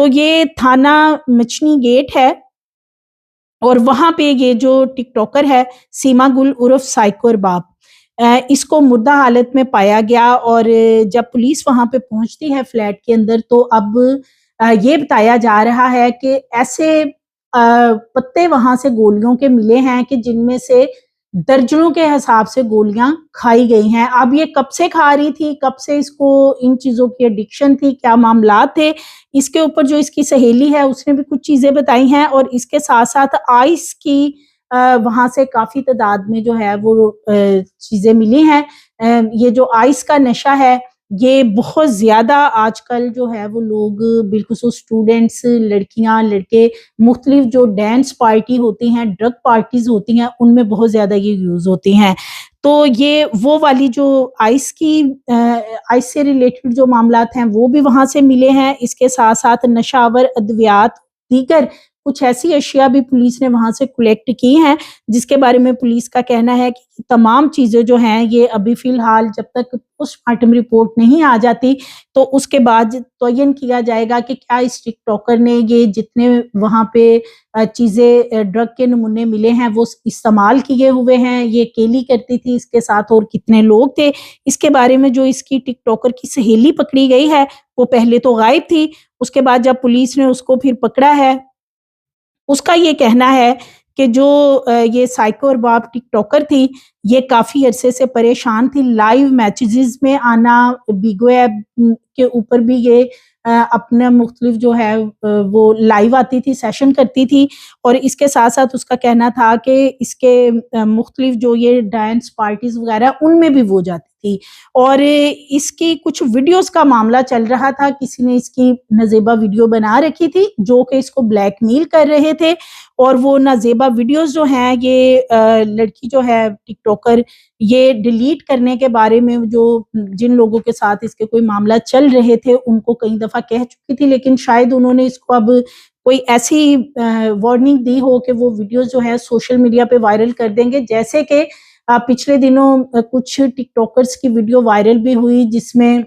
تو یہ تھانہ مچنی گیٹ ہے اور وہاں پہ یہ جو ٹک ٹاکر ہے سیما گل عرف سائیکو ارباب اس کو مردہ حالت میں پایا گیا، اور جب پولیس وہاں پہ پہنچتی ہے فلیٹ کے اندر تو اب یہ بتایا جا رہا ہے کہ ایسے پتے وہاں سے گولیوں کے ملے ہیں کہ جن میں سے درجنوں کے حساب سے گولیاں کھائی گئی ہیں۔ اب یہ کب سے کھا رہی تھی، کب سے اس کو ان چیزوں کی ایڈکشن تھی، کیا معاملات تھے، اس کے اوپر جو اس کی سہیلی ہے اس نے بھی کچھ چیزیں بتائی ہیں، اور اس کے ساتھ ساتھ آئس کی وہاں سے کافی تعداد میں جو ہے وہ چیزیں ملی ہیں۔ یہ جو آئس کا نشہ ہے یہ بہت زیادہ آج کل جو ہے وہ لوگ بالخصوص اسٹوڈینٹس، لڑکیاں، لڑکے، مختلف جو ڈانس پارٹی ہوتی ہیں، ڈرگ پارٹیز ہوتی ہیں، ان میں بہت زیادہ یہ یوز ہوتی ہیں۔ تو یہ وہ والی جو آئس سے ریلیٹڈ جو معاملات ہیں وہ بھی وہاں سے ملے ہیں۔ اس کے ساتھ ساتھ نشہ آور ادویات، دیگر کچھ ایسی اشیاء بھی پولیس نے وہاں سے کلیکٹ کی ہیں، جس کے بارے میں پولیس کا کہنا ہے کہ تمام چیزیں جو ہیں یہ ابھی فی الحال جب تک پوسٹ مارٹم رپورٹ نہیں آ جاتی تو اس کے بعد تعین کیا جائے گا کہ کیا اس ٹک ٹاکر نے یہ جتنے وہاں پہ چیزیں ڈرگ کے نمونے ملے ہیں وہ استعمال کیے ہوئے ہیں، یہ اکیلی کرتی تھی، اس کے ساتھ اور کتنے لوگ تھے۔ اس کے بارے میں جو اس کی ٹک ٹاکر کی سہیلی پکڑی گئی ہے وہ پہلے تو غائب تھی، اس کے بعد جب پولیس نے اس کو پھر پکڑا ہے، اس کا یہ کہنا ہے کہ جو یہ سائیکو ارباب ٹک ٹاکر تھی یہ کافی عرصے سے پریشان تھی، لائیو میچز میں آنا، بیگو ایپ کے اوپر بھی یہ اپنا مختلف جو ہے وہ لائیو آتی تھی، سیشن کرتی تھی، اور اس کے ساتھ ساتھ اس کا کہنا تھا کہ اس کے مختلف جو یہ ڈانس پارٹیز وغیرہ ان میں بھی وہ جاتی تھی، اور اس کی کچھ ویڈیوز کا معاملہ چل رہا تھا، کسی نے اس کی نازیبا ویڈیو بنا رکھی تھی جو کہ اس کو بلیک میل کر رہے تھے، اور وہ نازیبا ویڈیوز جو ہیں یہ لڑکی جو ہے ٹک ٹاکر یہ ڈیلیٹ کرنے کے بارے میں جو جن لوگوں کے ساتھ اس کے کوئی معاملہ چل رہے تھے ان کو کئی دفعہ کہہ چکی تھی، لیکن شاید انہوں نے اس کو اب کوئی ایسی وارننگ دی ہو کہ وہ ویڈیوز جو ہے سوشل میڈیا پہ وائرل کر دیں گے، جیسے کہ پچھلے دنوں کچھ ٹک ٹاکرز کی ویڈیو وائرل بھی ہوئی جس میں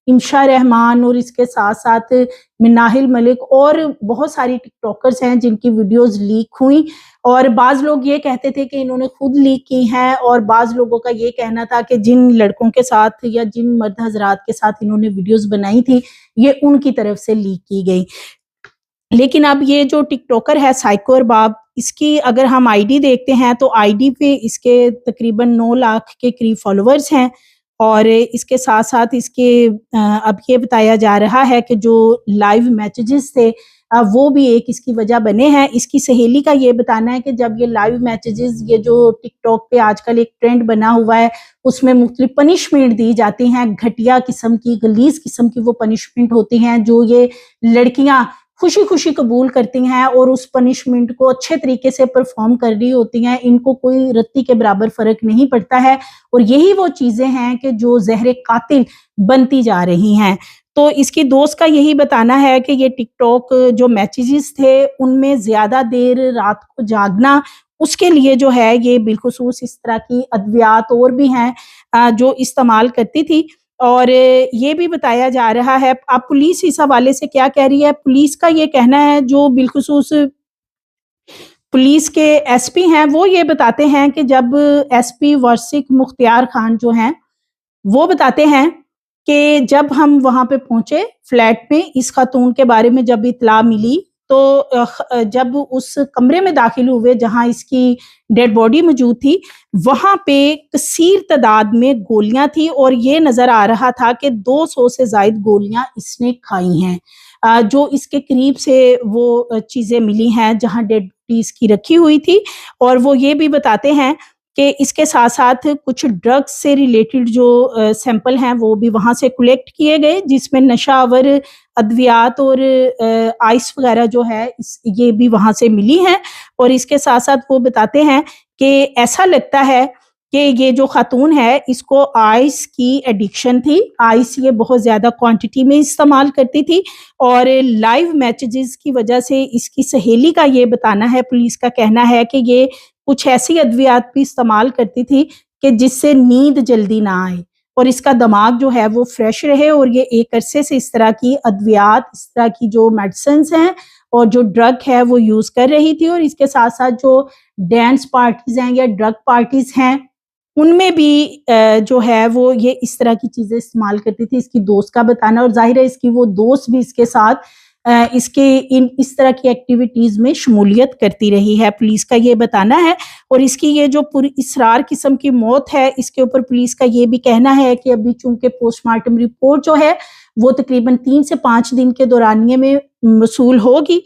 انشا رحمان اور اس کے ساتھ ساتھ مناہل ملک اور بہت ساری ٹک ٹاکرز ہیں جن کی ویڈیوز لیک ہوئیں، اور بعض لوگ یہ کہتے تھے کہ انہوں نے خود لیک کی ہیں، اور بعض لوگوں کا یہ کہنا تھا کہ جن لڑکوں کے ساتھ یا جن مرد حضرات کے ساتھ انہوں نے ویڈیوز بنائی تھی یہ ان کی طرف سے لیک کی گئی۔ لیکن اب یہ جو ٹک ٹاکر ہے سائیکو ارباب، اس کی اگر ہم آئی ڈی دیکھتے ہیں تو آئی ڈی پہ اس کے تقریباً 9 لاکھ کے قریب فالوورز ہیں، اور اس کے ساتھ ساتھ اس کے اب یہ بتایا جا رہا ہے کہ جو لائیو میچز تھے وہ بھی ایک اس کی وجہ بنے ہیں۔ اس کی سہیلی کا یہ بتانا ہے کہ جب یہ لائیو میچز، یہ جو ٹک ٹاک پہ آج کل ایک ٹرینڈ بنا ہوا ہے اس میں مختلف پنشمنٹ دی جاتی ہیں، گھٹیا قسم کی، غلیظ قسم کی وہ پنشمنٹ ہوتی ہیں جو یہ لڑکیاں خوشی خوشی قبول کرتی ہیں اور اس پنشمنٹ کو اچھے طریقے سے پرفارم کر رہی ہوتی ہیں، ان کو کوئی رتی کے برابر فرق نہیں پڑتا ہے، اور یہی وہ چیزیں ہیں کہ جو زہر قاتل بنتی جا رہی ہیں۔ تو اس کی دوست کا یہی بتانا ہے کہ یہ ٹک ٹاک جو میچز تھے ان میں زیادہ دیر رات کو جاگنا، اس کے لیے جو ہے یہ بالخصوص اس طرح کی ادویات اور بھی ہیں جو استعمال کرتی تھی، اور یہ بھی بتایا جا رہا ہے۔ اب پولیس اس حوالے سے کیا کہہ رہی ہے؟ پولیس کا یہ کہنا ہے، جو بالخصوص پولیس کے ایس پی ہیں وہ یہ بتاتے ہیں کہ جب ایس پی ورثق مختار خان جو ہیں وہ بتاتے ہیں کہ جب ہم وہاں پہ پہنچے فلیٹ میں، اس خاتون کے بارے میں جب اطلاع ملی تو جب اس کمرے میں داخل ہوئے جہاں اس کی ڈیڈ باڈی موجود تھی، وہاں پہ کثیر تعداد میں گولیاں تھی، اور یہ نظر آ رہا تھا کہ 200 سے زائد گولیاں اس نے کھائی ہیں، جو اس کے قریب سے وہ چیزیں ملی ہیں جہاں ڈیڈ باڈی اس کی رکھی ہوئی تھی، اور وہ یہ بھی بتاتے ہیں کہ اس کے ساتھ ساتھ کچھ ڈرگز سے ریلیٹڈ جو سیمپل ہیں وہ بھی وہاں سے کلیکٹ کیے گئے، جس میں نشہ آور ادویات اور آئس وغیرہ جو ہے یہ بھی وہاں سے ملی ہیں، اور اس کے ساتھ ساتھ وہ بتاتے ہیں کہ ایسا لگتا ہے کہ یہ جو خاتون ہے اس کو آئس کی ایڈکشن تھی، آئس یہ بہت زیادہ کوانٹٹی میں استعمال کرتی تھی، اور لائیو میچز کی وجہ سے اس کی سہیلی کا یہ بتانا ہے، پولیس کا کہنا ہے کہ یہ کچھ ایسی ادویات بھی استعمال کرتی تھی کہ جس سے نیند جلدی نہ آئے، اور اس کا دماغ جو ہے وہ فریش رہے، اور یہ ایک عرصے سے اس طرح کی ادویات، اس طرح کی جو میڈیسنز ہیں اور جو ڈرگ ہے وہ یوز کر رہی تھی، اور اس کے ساتھ ساتھ جو ڈانس پارٹیز ہیں یا ڈرگ پارٹیز ہیں ان میں بھی جو ہے وہ یہ اس طرح کی چیزیں استعمال کرتی تھی، اس کی دوست کا بتانا، اور ظاہر ہے اس کی وہ دوست بھی اس کے ساتھ اس طرح کی ایکٹیویٹیز میں شمولیت کرتی رہی ہے، پولیس کا یہ بتانا ہے۔ اور اس کی یہ جو پوری اسرار قسم کی موت ہے، اس کے اوپر پولیس کا یہ بھی کہنا ہے کہ ابھی چونکہ پوسٹ مارٹم رپورٹ جو ہے وہ تقریباً 3 سے 5 دن کے دورانیے میں موصول ہوگی،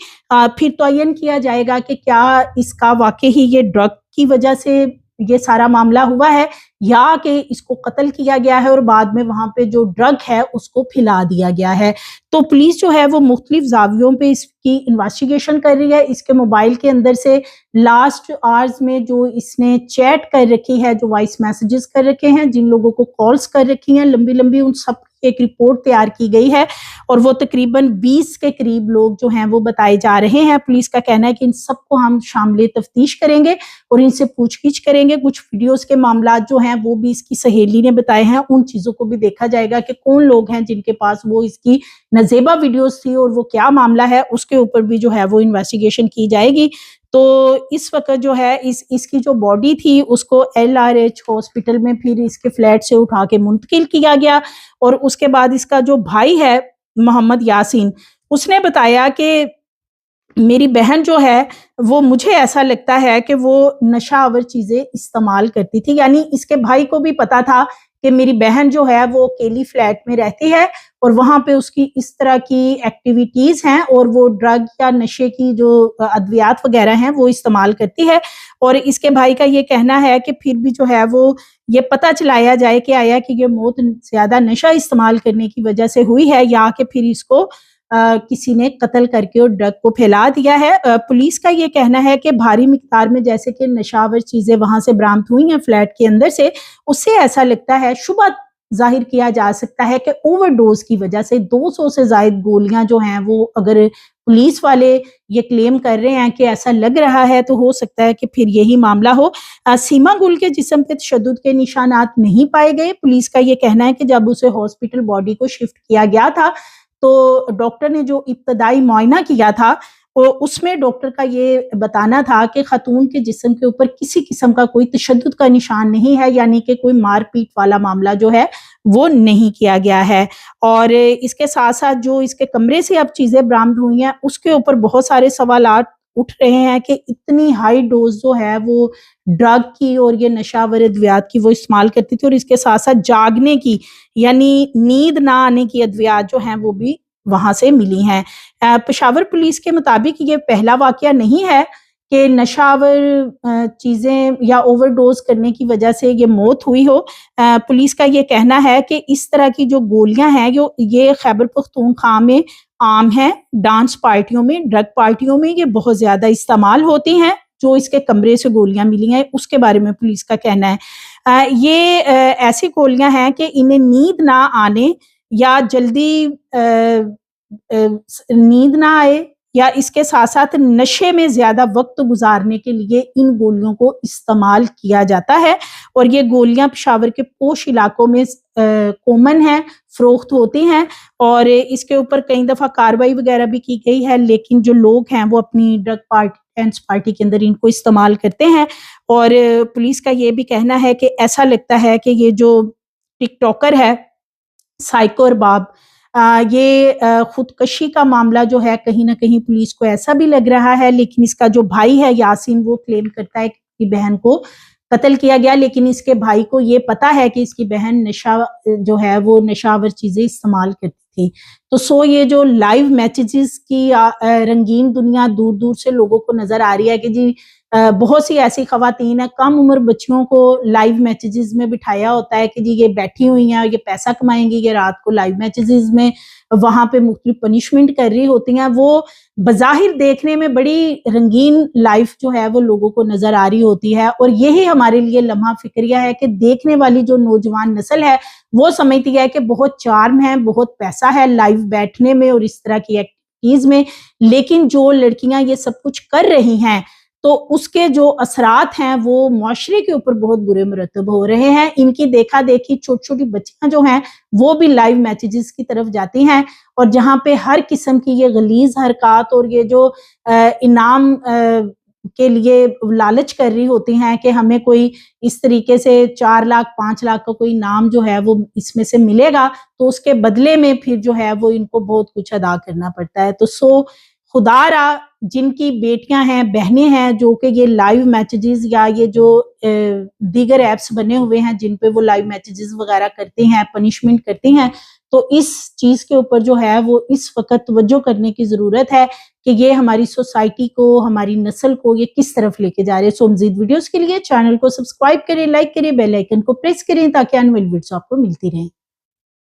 پھر تعین کیا جائے گا کہ کیا اس کا واقعی یہ ڈرگ کی وجہ سے یہ سارا معاملہ ہوا ہے، یا کہ اس کو قتل کیا گیا ہے اور بعد میں وہاں پہ جو ڈرگ ہے اس کو پھیلا دیا گیا ہے۔ تو پولیس جو ہے وہ مختلف زاویوں پہ اس کی انویسٹیگیشن کر رہی ہے۔ اس کے موبائل کے اندر سے لاسٹ آورز میں جو اس نے چیٹ کر رکھی ہے، جو وائس میسیجز کر رکھے ہیں، جن لوگوں کو کالز کر رکھی ہیں لمبی لمبی، ان سب کی ایک رپورٹ تیار کی گئی ہے، اور وہ تقریباً 20 کے قریب لوگ جو ہیں وہ بتائے جا رہے ہیں۔ پولیس کا کہنا ہے کہ ان سب کو ہم شامل تفتیش کریں گے اور ان سے پوچھ گچھ کریں گے۔ کچھ ویڈیوز کے معاملات جو ہیں وہ بھی اس کی سہیلی نے بتائے ہیں، ان چیزوں کو بھی دیکھا جائے گا کہ کون لوگ ہیں جن کے پاس وہ اس کی نازیبا ویڈیوز تھی اور وہ کیا معاملہ ہے، اس کے اوپر بھی جو ہے وہ انویسٹیگیشن کی جائے گی۔ تو اس وقت جو ہے اس کی جو باڈی تھی اس کو LRH ہاسپٹل میں پھر اس کے فلیٹ سے اٹھا کے منتقل کیا گیا، اور اس کے بعد اس کا جو بھائی ہے محمد یاسین، اس نے بتایا کہ میری بہن جو ہے وہ مجھے ایسا لگتا ہے کہ وہ نشہ آور چیزیں استعمال کرتی تھی، یعنی اس کے بھائی کو بھی پتا تھا کہ میری بہن جو ہے وہ اکیلی فلیٹ میں رہتی ہے اور وہاں پہ اس کی اس طرح کی ایکٹیویٹیز ہیں اور وہ ڈرگ یا نشے کی جو ادویات وغیرہ ہیں وہ استعمال کرتی ہے۔ اور اس کے بھائی کا یہ کہنا ہے کہ پھر بھی جو ہے وہ یہ پتہ چلایا جائے کہ آیا کہ یہ موت زیادہ نشہ استعمال کرنے کی وجہ سے ہوئی ہے یا کہ پھر اس کو کسی نے قتل کر کے اور ڈرگ کو پھیلا دیا ہے۔ پولیس کا یہ کہنا ہے کہ بھاری مقدار میں جیسے کہ نشہ آور چیزیں وہاں سے برآمد ہوئی ہیں فلیٹ کے اندر سے، اس سے ایسا لگتا ہے، شبہ ظاہر کیا جا سکتا ہے کہ اوور ڈوز کی وجہ سے 200 سے زائد گولیاں جو ہیں وہ، اگر پولیس والے یہ کلیم کر رہے ہیں کہ ایسا لگ رہا ہے، تو ہو سکتا ہے کہ پھر یہی معاملہ ہو۔ سیما گل کے جسم پہ تشدد کے نشانات نہیں پائے گئے۔ پولیس کا یہ کہنا ہے کہ جب اسے ہاسپٹل باڈی کو شفٹ کیا گیا تھا تو ڈاکٹر نے جو ابتدائی معائنہ کیا تھا اس میں ڈاکٹر کا یہ بتانا تھا کہ خاتون کے جسم کے اوپر کسی قسم کا کوئی تشدد کا نشان نہیں ہے، یعنی کہ کوئی مار پیٹ والا معاملہ جو ہے وہ نہیں کیا گیا ہے۔ اور اس کے ساتھ ساتھ جو اس کے کمرے سے اب چیزیں برآمد ہوئی ہیں اس کے اوپر بہت سارے سوالات اٹھ رہے ہیں کہ اتنی ہائی ڈوز جو ہے وہ ڈرگ کی اور یہ نشہ آور ادویات کی وہ استعمال کرتی تھی، اور اس کے ساتھ ساتھ جاگنے کی یعنی نیند نہ آنے کی ادویات جو ہیں وہ بھی وہاں سے ملی ہیں۔ پشاور پولیس کے مطابق یہ پہلا واقعہ نہیں ہے کہ نشہ آور چیزیں یا اوور ڈوز کرنے کی وجہ سے یہ موت ہوئی ہو۔ پولیس کا یہ کہنا ہے کہ اس طرح کی جو گولیاں ہیں یہ خیبر پختونخوا میں عام ہیں، ڈانس پارٹیوں میں، ڈرگ پارٹیوں میں یہ بہت زیادہ استعمال ہوتی ہیں۔ جو اس کے کمرے سے گولیاں ملی ہیں اس کے بارے میں پولیس کا کہنا ہے یہ ایسی گولیاں ہیں کہ انہیں نیند نہ آنے یا جلدی نیند نہ آئے یا اس کے ساتھ ساتھ نشے میں زیادہ وقت گزارنے کے لیے ان گولیوں کو استعمال کیا جاتا ہے، اور یہ گولیاں پشاور کے پوش علاقوں میں کومن ہیں، فروخت ہوتی ہیں، اور اس کے اوپر کئی دفعہ کارروائی وغیرہ بھی کی گئی ہے، لیکن جو لوگ ہیں وہ اپنی ڈرگ پارٹی ڈانس پارٹی کے اندر ان کو استعمال کرتے ہیں۔ اور پولیس کا یہ بھی کہنا ہے کہ ایسا لگتا ہے کہ یہ جو ٹک ٹاکر ہے سائیکو ارباب، یہ خودکشی کا معاملہ جو ہے کہیں نہ کہیں پولیس کو ایسا بھی لگ رہا ہے، لیکن اس کا جو بھائی ہے یاسین وہ کلیم کرتا ہے کہ اس کی بہن کو قتل کیا گیا، لیکن اس کے بھائی کو یہ پتا ہے کہ اس کی بہن نشہ جو ہے وہ نشہ آور چیزیں استعمال کرتی تھی۔ تو یہ جو لائیو میسیجز کی رنگین دنیا دور دور سے لوگوں کو نظر آ رہی ہے کہ جی بہت سی ایسی خواتین ہیں، کم عمر بچیوں کو لائیو میسیجز میں بٹھایا ہوتا ہے کہ جی یہ بیٹھی ہوئی ہیں، یہ پیسہ کمائیں گی، یہ رات کو لائیو میسیجز میں وہاں پہ مختلف پنشمنٹ کر رہی ہوتی ہیں۔ وہ بظاہر دیکھنے میں بڑی رنگین لائف جو ہے وہ لوگوں کو نظر آ رہی ہوتی ہے، اور یہی ہمارے لیے لمحہ فکریہ ہے کہ دیکھنے والی جو نوجوان نسل ہے وہ سمجھتی ہے کہ بہت چارم ہے، بہت پیسہ ہے لائیو بیٹھنے میں اور اس طرح کی ایکٹیویٹیز میں، لیکن جو لڑکیاں یہ سب کچھ کر رہی ہیں تو اس کے جو اثرات ہیں وہ معاشرے کے اوپر بہت برے مرتب ہو رہے ہیں. ان کی دیکھا دیکھی چھوٹی چھوٹی بچیاں جو ہیں وہ بھی لائیو میسیجز کی طرف جاتی ہیں، اور جہاں پہ ہر قسم کی یہ غلیظ حرکات اور یہ جو انعام کے لیے لالچ کر رہی ہوتی ہیں کہ ہمیں کوئی اس طریقے سے 4 لاکھ 5 لاکھ کا کوئی نام جو ہے وہ اس میں سے ملے گا، تو اس کے بدلے میں پھر جو ہے وہ ان کو بہت کچھ ادا کرنا پڑتا ہے. تو خدا را جن کی بیٹیاں ہیں، بہنیں ہیں، جو کہ یہ لائیو میسیجز یا یہ جو دیگر ایپس بنے ہوئے ہیں جن پہ وہ لائیو میسیجز وغیرہ کرتے ہیں، پنشمنٹ کرتے ہیں، تو اس چیز کے اوپر جو ہے وہ اس وقت توجہ کرنے کی ضرورت ہے کہ یہ ہماری سوسائٹی کو، ہماری نسل کو یہ کس طرف لے کے جا رہے ہیں. سو مزید ویڈیوز کے لیے چینل کو سبسکرائب کریں، لائک کریں، بیل آئیکن کو پریس کریں تاکہ آنے والی ویڈیوز آپ کو ملتی رہیں.